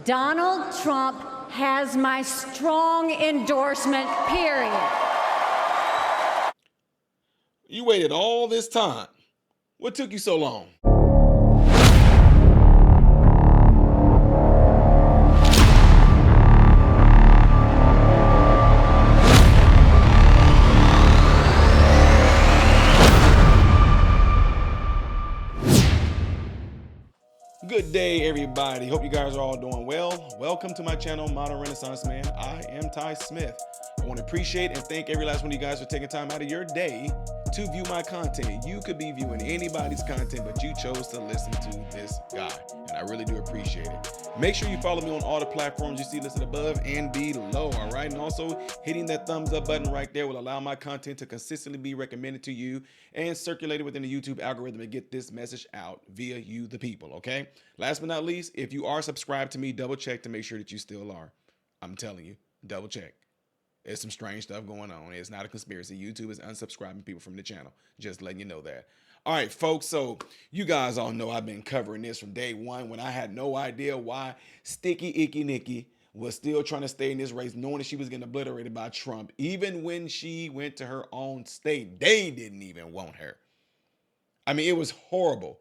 Donald Trump has my strong endorsement, period. You waited all this time. What took you so long? Good day, everybody. Hope you guys are all doing well. Welcome to my channel, Modern Renaissance Man. I am Ty Smith. I want to appreciate and thank every last one of you guys for taking time out of your day to view my content. You could be viewing anybody's content, but you chose to listen to this guy, and I really do appreciate it. Make sure you follow me on all the platforms you see listed above and below, all right? And also hitting that thumbs up button right there will allow my content to consistently be recommended to you and circulated within the YouTube algorithm to get this message out via you, the people, okay? Last but not least, if you are subscribed to me, double check to make sure that you still are. I'm telling you, double check. There's some strange stuff going on. It's not a conspiracy. YouTube is unsubscribing people from the channel. Just letting you know that. All right, folks. So you guys all know I've been covering this from day one when I had no idea why Sticky Icky Nikki was still trying to stay in this race, knowing that she was getting obliterated by Trump. Even when she went to her own state, they didn't even want her. I mean, it was horrible.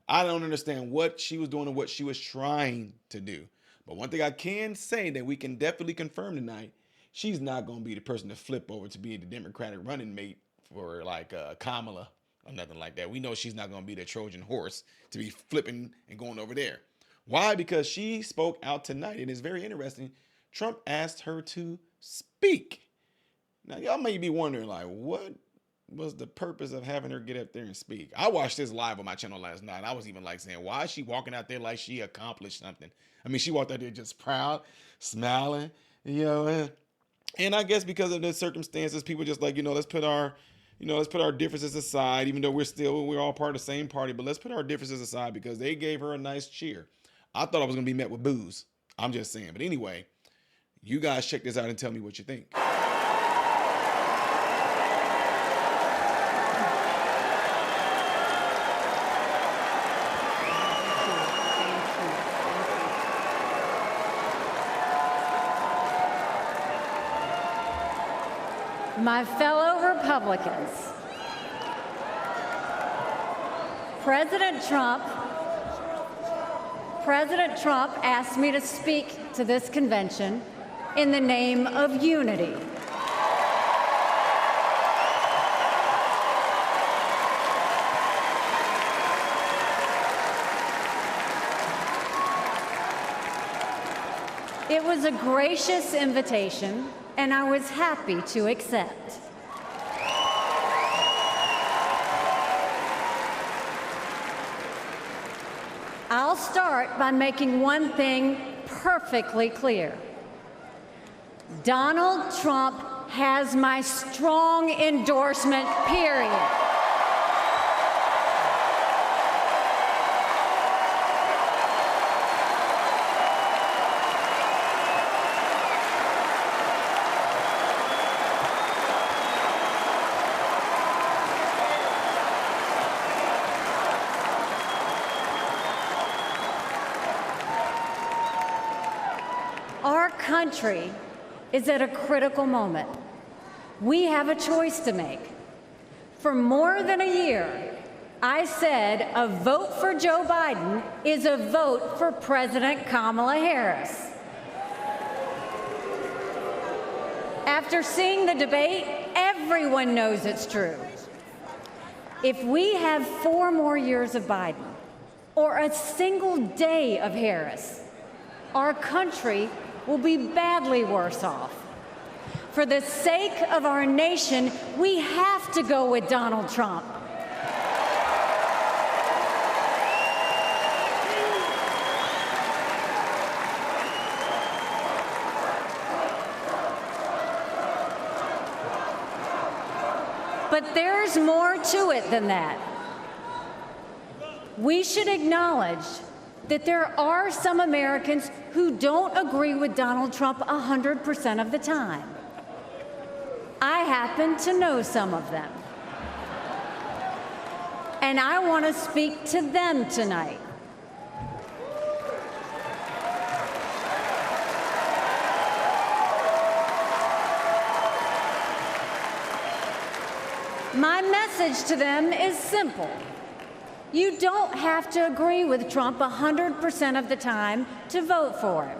I don't understand what she was doing and what she was trying to do. But one thing I can say that we can definitely confirm tonight, she's not going to be the person to flip over to be the Democratic running mate for like Kamala or nothing like that. We know she's not going to be the Trojan horse to be flipping and going over there. Why? Because she spoke out tonight, and it's very interesting. Trump asked her to speak. Now, y'all may be wondering, like, what was the purpose of having her get up there and speak? I watched this live on my channel last night. I was even like saying, why is she walking out there like she accomplished something? I mean, she walked out there just proud, smiling, you know, and I guess because of the circumstances, people just like, let's put our differences aside, even though we're all part of the same party, but let's put our differences aside because they gave her a nice cheer. I thought I was going to be met with booze. I'm just saying. But anyway, you guys check this out and tell me what you think. My fellow Republicans, President Trump asked me to speak to this convention in the name of unity. It was a gracious invitation, and I was happy to accept. I'll start by making one thing perfectly clear. Donald Trump has my strong endorsement, period. Our country is at a critical moment. We have a choice to make. For more than a year, I said a vote for Joe Biden is a vote for President Kamala Harris. After seeing the debate, everyone knows it's true. If we have 4 more years of Biden or a single day of Harris, our country will be badly worse off. For the sake of our nation, we have to go with Donald Trump. But there's more to it than that. We should acknowledge that there are some Americans who don't agree with Donald Trump 100% of the time. I happen to know some of them. And I want to speak to them tonight. My message to them is simple. You don't have to agree with Trump 100% of the time to vote for him.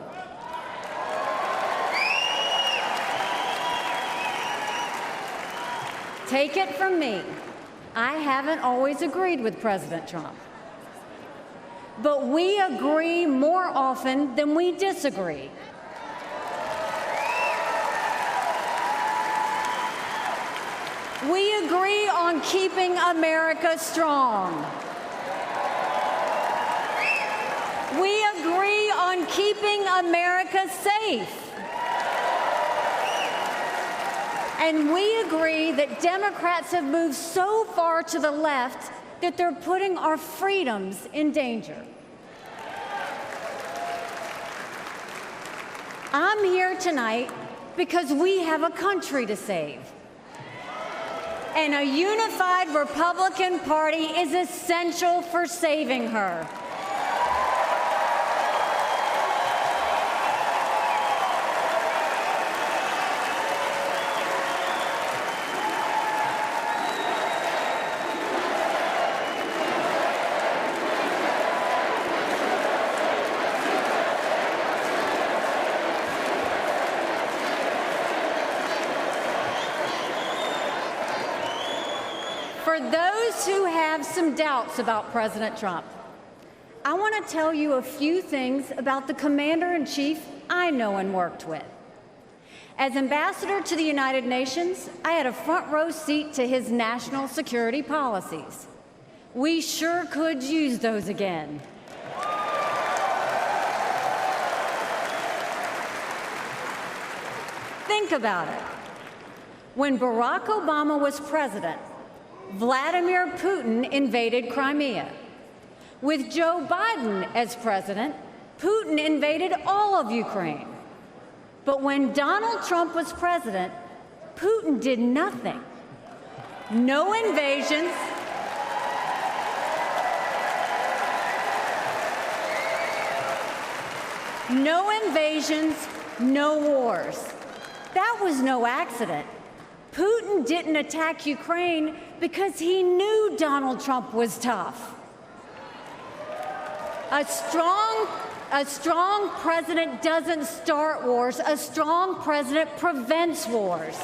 Take it from me, I haven't always agreed with President Trump. But we agree more often than we disagree. We agree on keeping America strong. We agree on keeping America safe. And we agree that Democrats have moved so far to the left that they're putting our freedoms in danger. I'm here tonight because we have a country to save. And a unified Republican Party is essential for saving her. For those who have some doubts about President Trump, I want to tell you a few things about the Commander-in-Chief I know and worked with. As ambassador to the United Nations, I had a front row seat to his national security policies. We sure could use those again. Think about it. When Barack Obama was president, Vladimir Putin invaded Crimea. With Joe Biden as president, Putin invaded all of Ukraine. But when Donald Trump was president, Putin did nothing. No invasions, no wars. That was no accident. Putin didn't attack Ukraine because he knew Donald Trump was tough. A strong president doesn't start wars. A strong president prevents wars.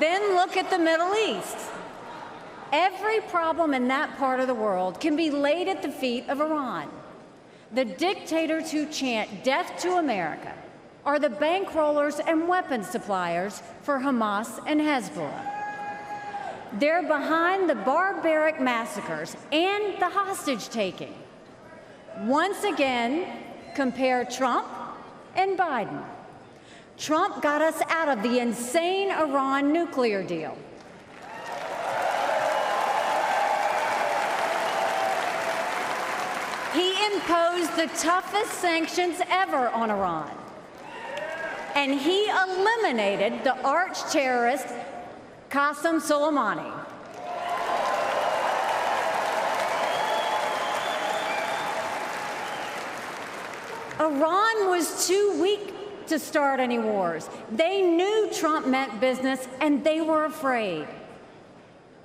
Then look at the Middle East. Every problem in that part of the world can be laid at the feet of Iran. The dictators who chant death to America are the bankrollers and weapons suppliers for Hamas and Hezbollah. They're behind the barbaric massacres and the hostage-taking. Once again, compare Trump and Biden. Trump got us out of the insane Iran nuclear deal. He imposed the toughest sanctions ever on Iran. And he eliminated the arch-terrorist Qasem Soleimani. Iran was too weak to start any wars. They knew Trump meant business, and they were afraid.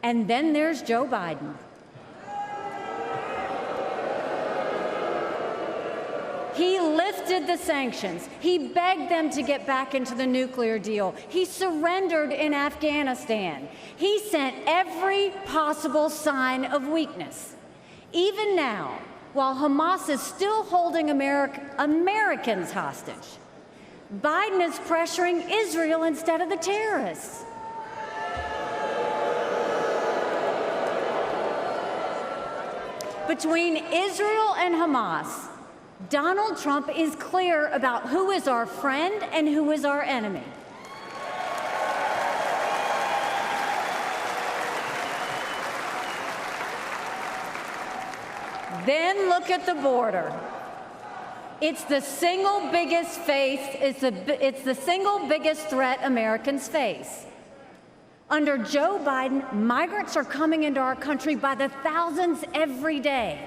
And then there's Joe Biden. He lifted the sanctions. He begged them to get back into the nuclear deal. He surrendered in Afghanistan. He sent every possible sign of weakness. Even now, while Hamas is still holding Americans hostage, Biden is pressuring Israel instead of the terrorists. Between Israel and Hamas, Donald Trump is clear about who is our friend and who is our enemy. Then look at the border. It's the single biggest threat Americans face. Under Joe Biden, migrants are coming into our country by the thousands every day.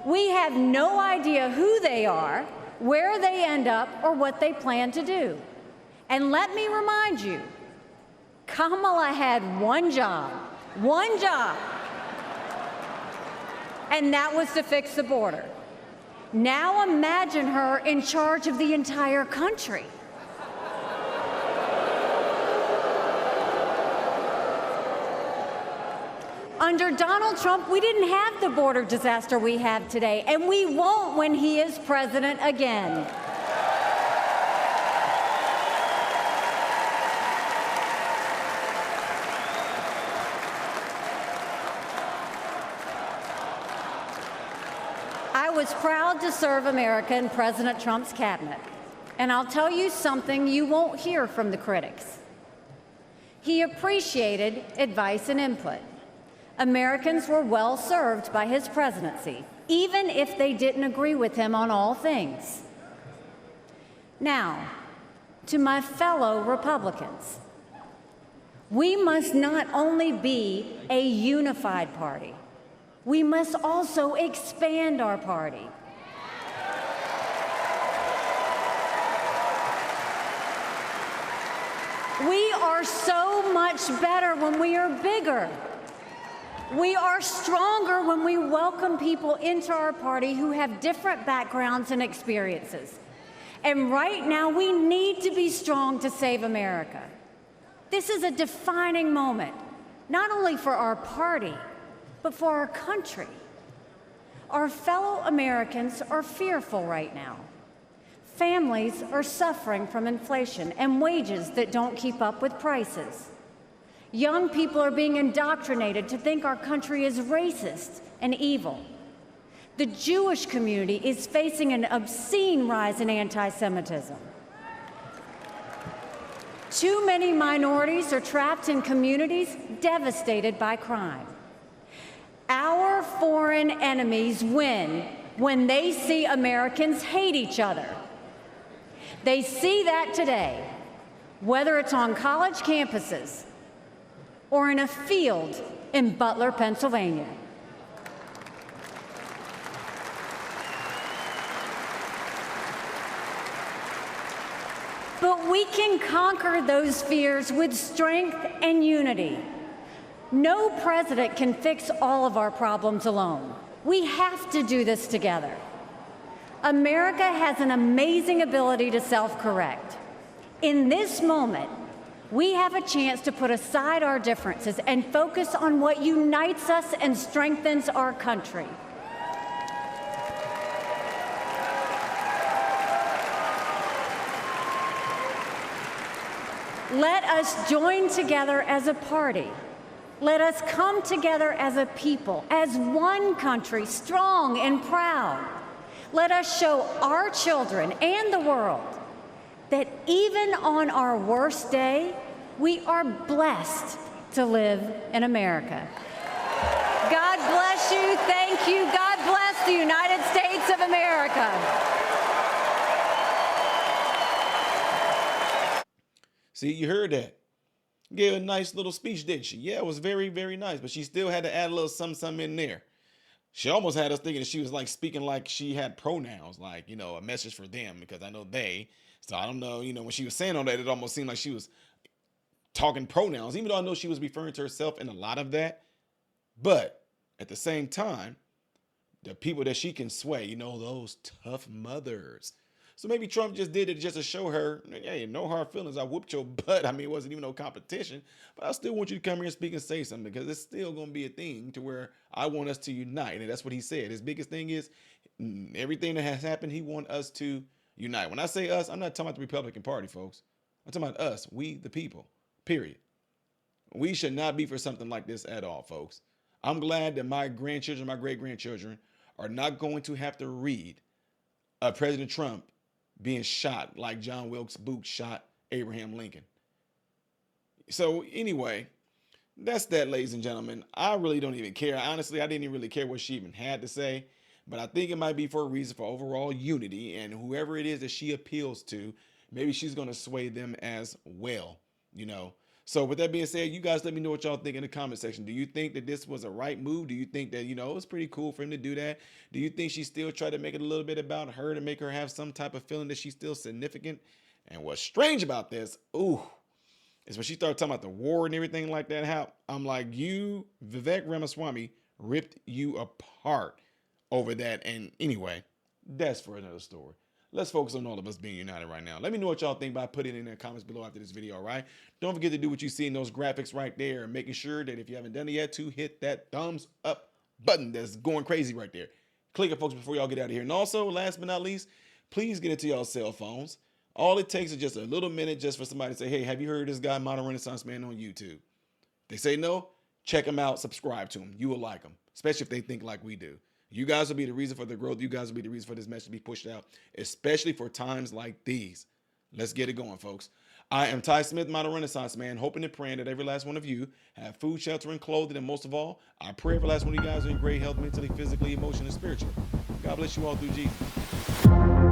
We have no idea who they are, where they end up, or what they plan to do. And let me remind you, Kamala had one job, and that was to fix the border. Now imagine her in charge of the entire country. Under Donald Trump, we didn't have the border disaster we have today, and we won't when he is president again. I was proud to serve America in President Trump's cabinet, and I'll tell you something you won't hear from the critics. He appreciated advice and input. Americans were well served by his presidency, even if they didn't agree with him on all things. Now, to my fellow Republicans, we must not only be a unified party, we must also expand our party. We are so much better when we are bigger. We are stronger when we welcome people into our party who have different backgrounds and experiences. And right now, we need to be strong to save America. This is a defining moment, not only for our party, but for our country. Our fellow Americans are fearful right now. Families are suffering from inflation and wages that don't keep up with prices. Young people are being indoctrinated to think our country is racist and evil. The Jewish community is facing an obscene rise in anti-Semitism. Too many minorities are trapped in communities devastated by crime. Our foreign enemies win when they see Americans hate each other. They see that today, whether it's on college campuses or in a field in Butler, Pennsylvania. But we can conquer those fears with strength and unity. No president can fix all of our problems alone. We have to do this together. America has an amazing ability to self-correct. In this moment, we have a chance to put aside our differences and focus on what unites us and strengthens our country. Let us join together as a party. Let us come together as a people, as one country, strong and proud. Let us show our children and the world that even on our worst day, we are blessed to live in America. God bless you. Thank you. God bless the United States of America. See, you heard that. Gave a nice little speech, didn't she? Yeah, it was very, very nice, but she still had to add a little something in there. She almost had us thinking that she was like speaking like she had pronouns, like, a message for them, because I know they. So I don't know, when she was saying all that, it almost seemed like she was talking pronouns, even though I know she was referring to herself in a lot of that. But at the same time, the people that she can sway, those tough mothers. So maybe Trump just did it just to show her, hey, no hard feelings. I whooped your butt. I mean, it wasn't even no competition. But I still want you to come here and speak and say something, because it's still going to be a thing to where I want us to unite. And that's what he said. His biggest thing is everything that has happened, he wants us to unite. When I say us, I'm not talking about the Republican Party, folks. I'm talking about us, we the people, period. We should not be for something like this at all, folks. I'm glad that my grandchildren, my great-grandchildren are not going to have to read President Trump being shot like John Wilkes Booth shot Abraham Lincoln. So anyway, that's that, ladies and gentlemen. I really don't even care. Honestly, I didn't even really care what she even had to say, but I think it might be for a reason, for overall unity, and whoever it is that she appeals to, maybe she's going to sway them as well, So with that being said, you guys let me know what y'all think in the comment section. Do you think that this was a right move? Do you think that, it was pretty cool for him to do that? Do you think she still tried to make it a little bit about her to make her have some type of feeling that she's still significant? And what's strange about this, is when she started talking about the war and everything like that, how I'm like, Vivek Ramaswamy ripped you apart over that. And anyway, that's for another story. Let's focus on all of us being united right now. Let me know what y'all think by putting it in the comments below after this video, all right? Don't forget to do what you see in those graphics right there, and making sure that if you haven't done it yet, to hit that thumbs up button that's going crazy right there. Click it, folks, before y'all get out of here. And also, last but not least, please get it to y'all cell phones. All it takes is just a little minute just for somebody to say, hey, have you heard of this guy, Modern Renaissance Man, on YouTube? They say no, check him out, subscribe to him. You will like him, especially if they think like we do. You guys will be the reason for the growth. You guys will be the reason for this message to be pushed out, especially for times like these. Let's get it going, folks. I am Ty Smith, Modern Renaissance Man, hoping and praying that every last one of you have food, shelter, and clothing. And most of all, I pray every last one of you guys are in great health, mentally, physically, emotionally, and spiritually. God bless you all through Jesus.